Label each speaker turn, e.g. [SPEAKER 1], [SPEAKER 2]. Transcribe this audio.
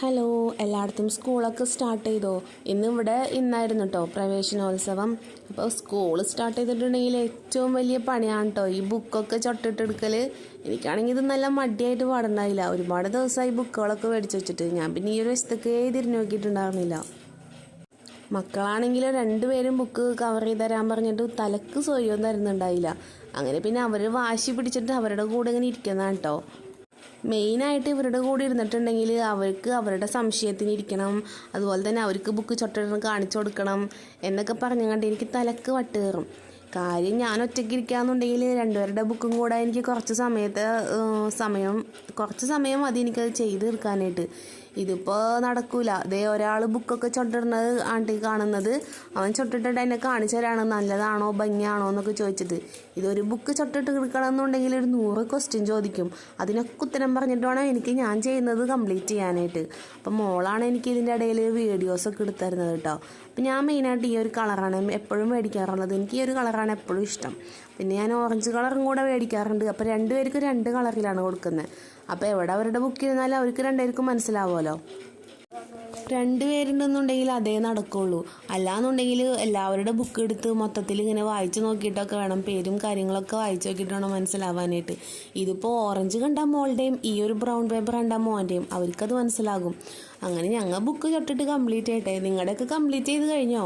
[SPEAKER 1] Hello, എല്ലായിടത്തും സ്കൂളൊക്കെ start ചെയ്തോ? ഇന്നായിരുന്നു കേട്ടോ പ്രവേശനോത്സവം. അപ്പോൾ സ്കൂൾ സ്റ്റാർട്ട് ചെയ്തിട്ടുണ്ടെങ്കിൽ ഏറ്റവും വലിയ പണിയാണ് കേട്ടോ ഈ ബുക്കൊക്കെ ചൊട്ടിട്ടെടുക്കൽ. എനിക്കാണെങ്കിൽ ഇത് നല്ല മടിയായിട്ട് പാടുണ്ടായില്ല. ഒരുപാട് ദിവസമായി ബുക്കുകളൊക്കെ മേടിച്ച് വെച്ചിട്ട് ഞാൻ പിന്നെ ഈ ഒരു വശത്തേക്ക് തിരിഞ്ഞു നോക്കിയിട്ടുണ്ടായിരുന്നില്ല. മക്കളാണെങ്കിലും രണ്ടുപേരും ബുക്ക് കവർ ചെയ്ത് തരാൻ പറഞ്ഞിട്ട് തലക്ക് സ്വയം തരുന്നുണ്ടായില്ല. അങ്ങനെ പിന്നെ അവർ വാശി പിടിച്ചിട്ട് അവരുടെ കൂടെ ഇങ്ങനെ ഇരിക്കുന്നതാണ് കേട്ടോ. മെയിനായിട്ട് ഇവരുടെ കൂടെ ഇരുന്നിട്ടുണ്ടെങ്കിൽ അവർക്ക് അവരുടെ സംശയത്തിന് ഇരിക്കണം, അതുപോലെ തന്നെ അവർക്ക് ബുക്ക് ചൊട്ടിടണം കാണിച്ചു കൊടുക്കണം എന്നൊക്കെ പറഞ്ഞുകൊണ്ട് എനിക്ക് തലക്ക് വട്ട് കയറും. കാര്യം ഞാൻ ഒറ്റയ്ക്ക് ഇരിക്കുകയെന്നുണ്ടെങ്കിൽ രണ്ടുപേരുടെ ബുക്കും കൂടെ എനിക്ക് കുറച്ച് സമയം മതി എനിക്കത് ചെയ്ത് തീർക്കാനായിട്ട്. ഇതിപ്പോൾ നടക്കൂല. അതേ ഒരാൾ ബുക്കൊക്കെ ചൊട്ടിടുന്നത് ആണ്ടി കാണുന്നത്, അവൻ ചൊട്ടിട്ടിട്ട് എന്നെ കാണിച്ചു തരാണ് നല്ലതാണോ ഭംഗിയാണോ എന്നൊക്കെ ചോദിച്ചിട്ട്. ഇതൊരു ബുക്ക് ചൊട്ടിട്ട് എടുക്കണം എന്നുണ്ടെങ്കിൽ ഒരു 100 ക്വസ്റ്റ്യൻ ചോദിക്കും. അതിനൊക്കെ ഉത്തരം പറഞ്ഞിട്ട് വേണം എനിക്ക് ഞാൻ ചെയ്യുന്നത് കംപ്ലീറ്റ് ചെയ്യാനായിട്ട്. അപ്പം മോളാണ് എനിക്ക് ഇതിൻ്റെ ഇടയിൽ വീഡിയോസൊക്കെ എടുത്തു തരുന്നത് കേട്ടോ. അപ്പം ഞാൻ മെയിനായിട്ട് ഈ ഒരു കളറാണ് എപ്പോഴും മേടിക്കാറുള്ളത്. എനിക്ക് ഈ ഒരു കളറാണ് എപ്പോഴും ഇഷ്ടം. പിന്നെ ഞാൻ ഓറഞ്ച് കളറും കൂടെ മേടിക്കാറുണ്ട്. അപ്പോൾ രണ്ടുപേർക്ക് 2 കളറിലാണ് കൊടുക്കുന്നത്. അപ്പോൾ എവിടെ അവരുടെ ബുക്ക് ഇരുന്നാലും അവർക്ക് രണ്ടുപേർക്കും മനസ്സിലാവുമല്ലോ. 2 പേരുണ്ടെന്നുണ്ടെങ്കിൽ അതേ നടക്കുള്ളൂ. അല്ലാന്നുണ്ടെങ്കിൽ എല്ലാവരുടെ ബുക്ക് എടുത്ത് മൊത്തത്തിൽ ഇങ്ങനെ വായിച്ച് നോക്കിയിട്ടൊക്കെ വേണം, പേരും കാര്യങ്ങളൊക്കെ വായിച്ച് നോക്കിയിട്ട് വേണം മനസ്സിലാവാനായിട്ട്. ഇതിപ്പോൾ ഓറഞ്ച് കണ്ടാൽ മോളുടെയും ഈ ഒരു ബ്രൗൺ പേപ്പർ കണ്ടാൽ മോൻ്റെയും അവർക്കത് മനസ്സിലാകും. അങ്ങനെ ഞങ്ങൾ ബുക്ക് ചൊട്ടിട്ട് കംപ്ലീറ്റ് ചെയ്യട്ടെ. നിങ്ങളുടെയൊക്കെ കംപ്ലീറ്റ് ചെയ്ത് കഴിഞ്ഞോ?